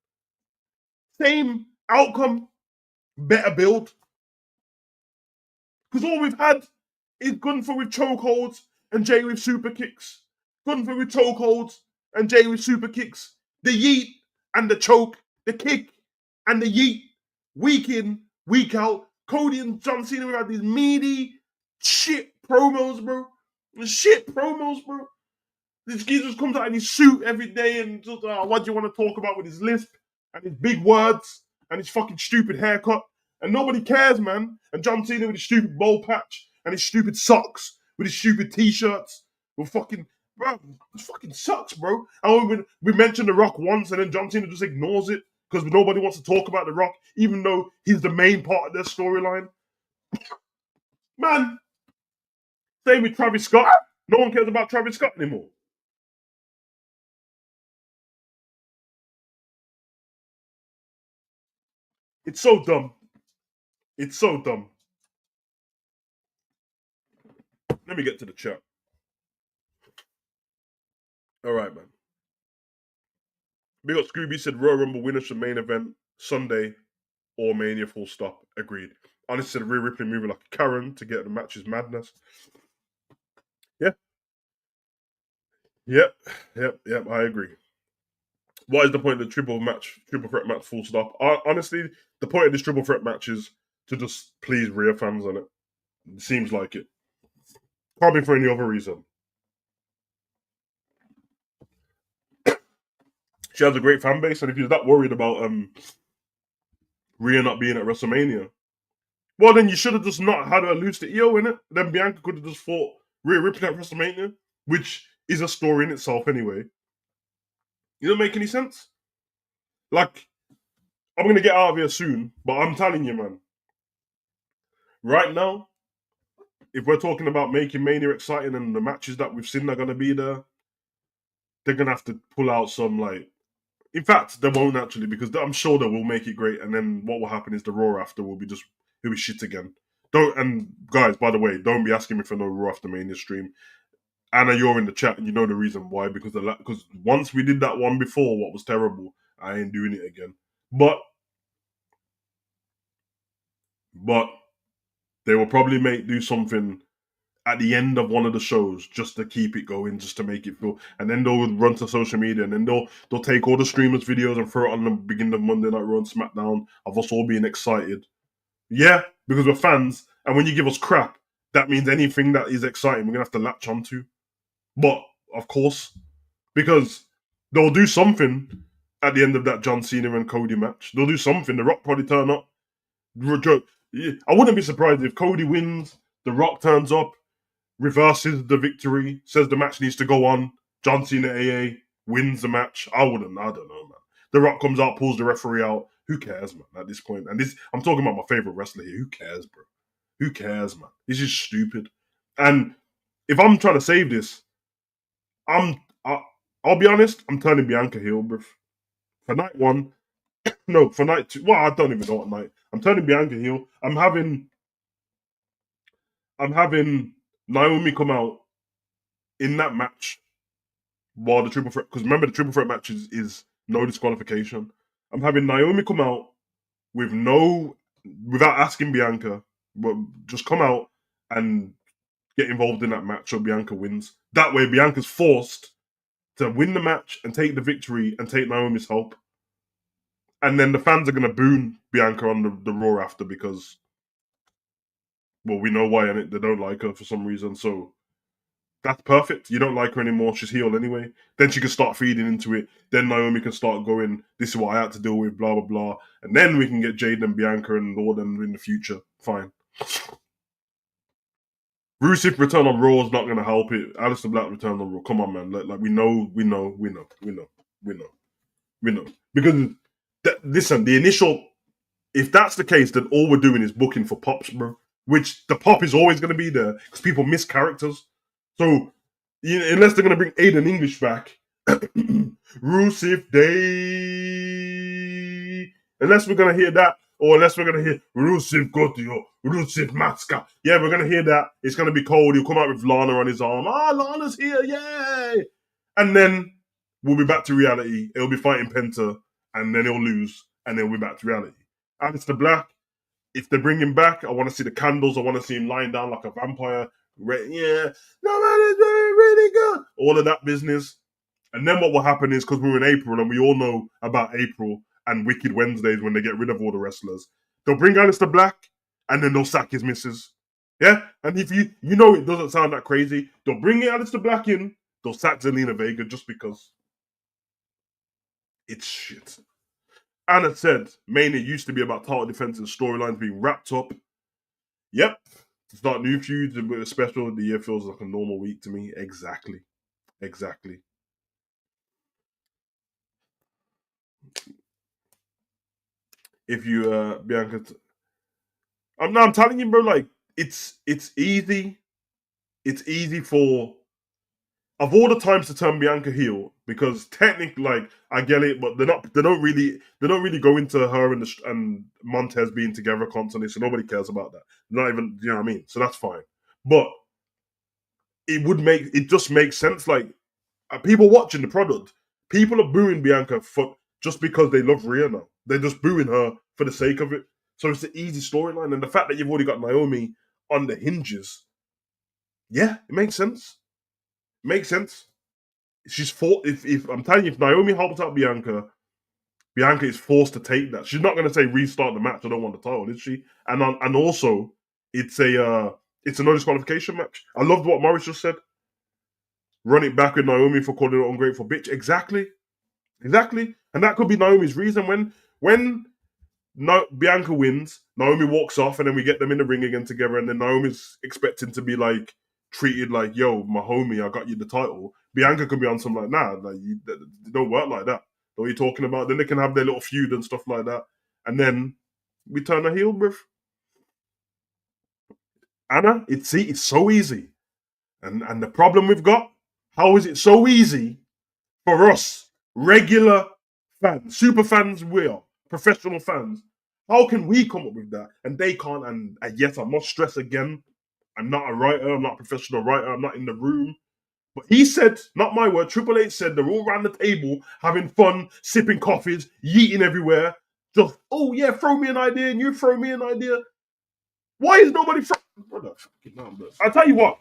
Same outcome, better build. Because all we've had is Gunther with chokeholds and Jay with super kicks. Gunther with chokeholds and Jay with super kicks. The yeet and the choke, the kick and the yeet. Week in, week out. Cody and John Cena have had these meaty shit promos, bro. Shit promos, bro. This geezer comes out in his suit every day and just, what do you want to talk about with his lisp and his big words and his fucking stupid haircut? And nobody cares, man. And John Cena with his stupid bowl patch and his stupid socks with his stupid t-shirts. With fucking, bro, it fucking sucks, bro. And we mentioned The Rock once and then John Cena just ignores it because nobody wants to talk about The Rock, even though he's the main part of their storyline. Man, same with Travis Scott. No one cares about Travis Scott anymore. It's so dumb. It's so dumb. Let me get to the chat. All right, man. Big up Scooby said Royal Rumble winner should main event Sunday or Mania full stop. Agreed. Honest said Rhea Ripley moving like a Karen to get the matches madness. Yeah. Yep. I agree. What is the point of the triple threat match full stop? Honestly, the point of this triple threat match is to just please Rhea fans on it. It seems like it. Can't be for any other reason. She has a great fan base, and if you're that worried about Rhea not being at WrestleMania, well, then you should have just not had her lose to Io in it. Then Bianca could have just fought Rhea Ripley at WrestleMania, which is a story in itself anyway. You don't make any sense. Like, I'm gonna get out of here soon, but I'm telling you, man. Right now, if we're talking about making Mania exciting and the matches that we've seen are gonna be there, they're gonna have to pull out some like. In fact, they won't actually because I'm sure they will make it great, and then what will happen is the Raw after will be just it'll be shit again. Don't and guys, by the way, don't be asking me for no Raw after Mania stream. Anna, you're in the chat, and you know the reason why because once we did that one before, what was terrible, I ain't doing it again. But they will probably do something at the end of one of the shows just to keep it going, just to make it feel. And then they'll run to social media and then they'll take all the streamers' videos and throw it on the beginning of Monday Night Raw and SmackDown of us all being excited. Yeah, because we're fans, and when you give us crap, that means anything that is exciting we're gonna have to latch onto. But of course, because they'll do something at the end of that John Cena and Cody match. They'll do something. The Rock probably turn up. I wouldn't be surprised if Cody wins. The Rock turns up, reverses the victory, says the match needs to go on. John Cena AA wins the match. I don't know, man. The Rock comes out, pulls the referee out. Who cares, man, at this point? And I'm talking about my favorite wrestler here. Who cares, bro? Who cares, man? This is stupid. And if I'm trying to save this, I'll be honest, I'm turning Bianca heel, bro. For night one, no, for night two. Well, I don't even know what night. I'm turning Bianca heel. I'm having Naomi come out in that match while the triple threat. Because remember, the triple threat match is no disqualification. I'm having Naomi come out without asking Bianca, but just come out and get involved in that match so Bianca wins. That way, Bianca's forced to win the match and take the victory and take Naomi's help. And then the fans are going to boo Bianca on the Raw after because, well, we know why, and they don't like her for some reason. So That's perfect. You don't like her anymore. She's healed anyway. Then she can start feeding into it. Then Naomi can start going, this is what I had to deal with, blah, blah, blah. And then we can get Jade and Bianca and all them in the future. Fine. Rusev return on Raw is not going to help it. Aleister Black return on Raw. Come on, man. Like we know. Because, listen, the initial, if that's the case, then all we're doing is booking for pops, bro. Which the pop is always going to be there because people miss characters. So, unless they're going to bring Aiden English back, Rusev Day. Unless we're going to hear that, or unless we're going to hear Rusev Godio, Rusev Matska. Yeah, we're going to hear that. It's going to be cold. He'll come out with Lana on his arm. Lana's here. Yay. And then we'll be back to reality. He'll be fighting Penta, and then he'll lose, and then we'll be back to reality. Aleister Black, if they bring him back, I want to see the candles. I want to see him lying down like a vampire. Yeah, no man, it's really good. All of that business. And then what will happen is, because we're in April and we all know about April and Wicked Wednesdays when they get rid of all the wrestlers, they'll bring Aleister Black and then they'll sack his missus. Yeah? And if you know it doesn't sound that crazy, they'll bring Aleister Black in, they'll sack Zelina Vega just because it's shit. Anna said, mainly it used to be about title defense and storylines being wrapped up. Yep. To start new feuds, a special, the year feels like a normal week to me. Exactly. If you, Bianca, I'm telling you, bro, like, it's easy. It's easy for, of all the times to turn Bianca heel, because technically, like, I get it, but they don't really go into her and Montez being together constantly, so nobody cares about that. Not even, you know what I mean? So that's fine. But it just makes sense. Like, people watching the product, people are booing Bianca for just because they love Rhea now. They're just booing her for the sake of it. So it's an easy storyline, and the fact that you've already got Naomi on the hinges, yeah, it makes sense. She's fought. If I'm telling you, if Naomi helps out Bianca, Bianca is forced to take that. She's not going to say restart the match. I don't want the title, is she? And also, it's a no disqualification match. I loved what Morris just said. Run it back with Naomi for calling her ungrateful bitch. Exactly. And that could be Naomi's reason. When Bianca wins, Naomi walks off, and then we get them in the ring again together, and then Naomi's expecting to be like treated like, yo, my homie, I got you the title. Bianca could be on some like, nah, like you don't work like that. What are you talking about? Then they can have their little feud and stuff like that, and then we turn her heel, bruv. Anna, it's so easy, and the problem we've got, how is it so easy for us regular fans, super fans, we are professional fans? How can we come up with that and they can't? And yet, I must stress again, I'm not a writer, I'm not a professional writer, I'm not in the room. But he said, not my word, Triple H said they're all around the table having fun, sipping coffees, yeeting everywhere. Just, oh yeah, throw me an idea and you throw me an idea. Why is nobody I'll tell you what,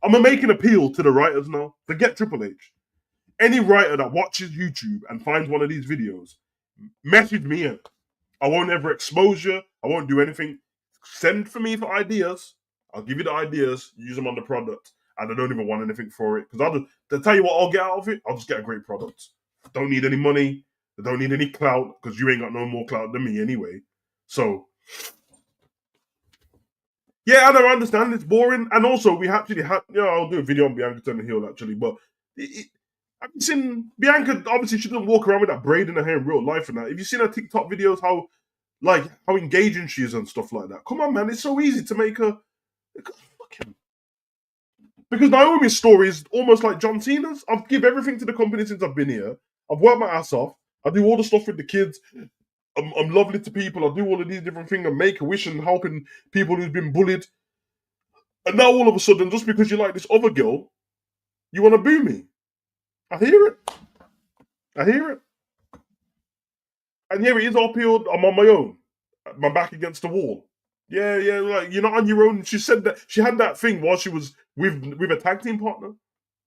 I'm going to make an appeal to the writers now. Forget Triple H. Any writer that watches YouTube and finds one of these videos, message me in. I won't ever expose you. I won't do anything. Send for me for ideas. I'll give you the ideas. Use them on the product. And I don't even want anything for it. Because to tell you what I'll get out of it, I'll just get a great product. I don't need any money. I don't need any clout. Because you ain't got no more clout than me anyway. So, yeah, I don't understand. It's boring. And also, we actually had, I'll do a video on Bianca turning heel actually. But have you seen Bianca? Obviously, she doesn't walk around with that braid in her hair in real life and that. Have you seen her TikTok videos? How engaging she is and stuff like that. Come on, man, it's so easy to make her. Because Naomi's story is almost like John Cena's. I've give everything to the company since I've been here. I've worked my ass off. I do all the stuff with the kids. I'm lovely to people. I do all of these different things. I'm making a wish and helping people who've been bullied. And now all of a sudden, just because you like this other girl, you want to boo me. I hear it. And yeah, it is all peeled. I'm on my own. My back against the wall. Yeah, like you're not on your own. She said that she had that thing while she was with a tag team partner.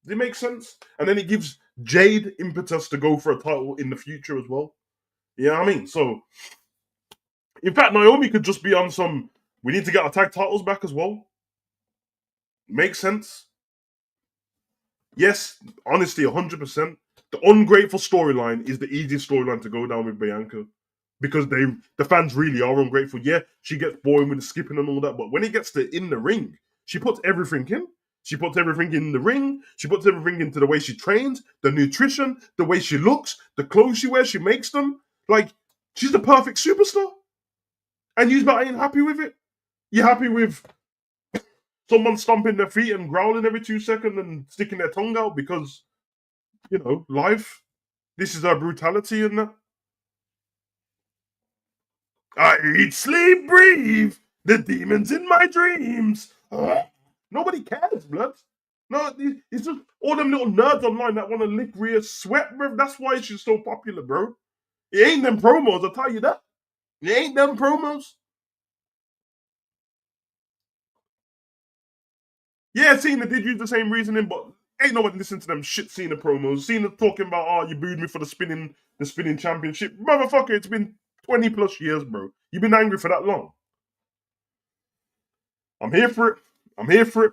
Does it make sense? And then it gives Jade impetus to go for a title in the future as well. You know what I mean? So, in fact, Naomi could just be on some. We need to get our tag titles back as well. Makes sense. Yes, honestly, 100%. The ungrateful storyline is the easiest storyline to go down with Bianca because the fans really are ungrateful. Yeah, she gets boring with the skipping and all that, but when it gets to in the ring, she puts everything in. She puts everything in the ring. She puts everything into the way she trains, the nutrition, the way she looks, the clothes she wears. She makes them like she's the perfect superstar, and you're not ain't happy with it. You're happy with someone stomping their feet and growling every 2 seconds and sticking their tongue out because life. This is our brutality in that. I eat, sleep, breathe. The demons in my dreams. Nobody cares, blood. No, it's just all them little nerds online that want to lick Rhea's sweat, bro. That's why she's so popular, bro. It ain't them promos, I'll tell you that. It ain't them promos. Yeah, Cena did use the same reasoning, but ain't no one listening to them shit Cena promos. Cena talking about, oh, you booed me for the spinning championship. Motherfucker, it's been 20 plus years, bro. You've been angry for that long. I'm here for it. I'm here for it.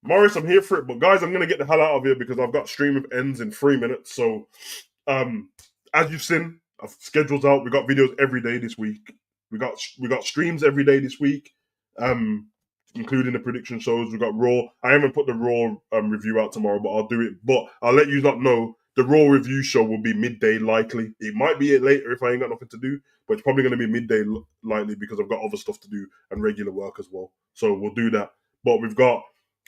Morris, I'm here for it. But guys, I'm gonna get the hell out of here because I've got stream of ends in 3 minutes. So as you've seen, I've schedules out. We got videos every day this week. We got streams every day this week. Including the prediction shows. We got Raw. I haven't put the Raw review out tomorrow, but I'll do it. But I'll let you not know. The Raw review show will be midday likely. It might be later if I ain't got nothing to do, but it's probably going to be midday likely because I've got other stuff to do and regular work as well. So we'll do that. But we've got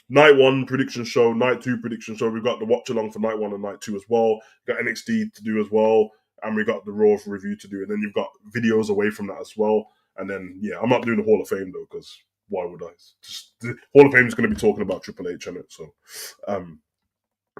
night one prediction show, night two prediction show. We've got the watch along for night one and night two as well. We've got NXT to do as well, and we got the Raw review to do. And then you've got videos away from that as well. And then I'm not doing the Hall of Fame though because why would I? Just the Hall of Fame is going to be talking about Triple H in it. So,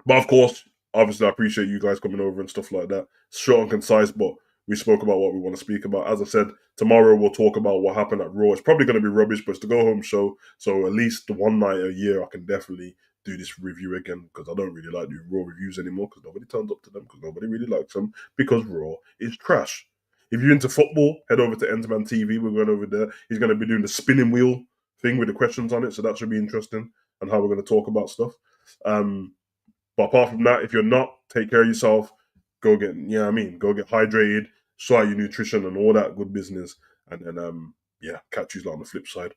but of course, obviously, I appreciate you guys coming over and stuff like that. Short and concise, but we spoke about what we want to speak about. As I said, tomorrow we'll talk about what happened at Raw. It's probably going to be rubbish, but it's the go home show. So at least the one night a year, I can definitely do this review again because I don't really like doing Raw reviews anymore because nobody turns up to them because nobody really likes them because Raw is trash. If you're into football, head over to Endsman TV. We're going over there. He's going to be doing the spinning wheel thing with the questions on it, so that should be interesting and how we're going to talk about stuff. But apart from that, if you're not, take care of yourself. Go get, go get hydrated, sort out your nutrition and all that good business, and then catch you on the flip side.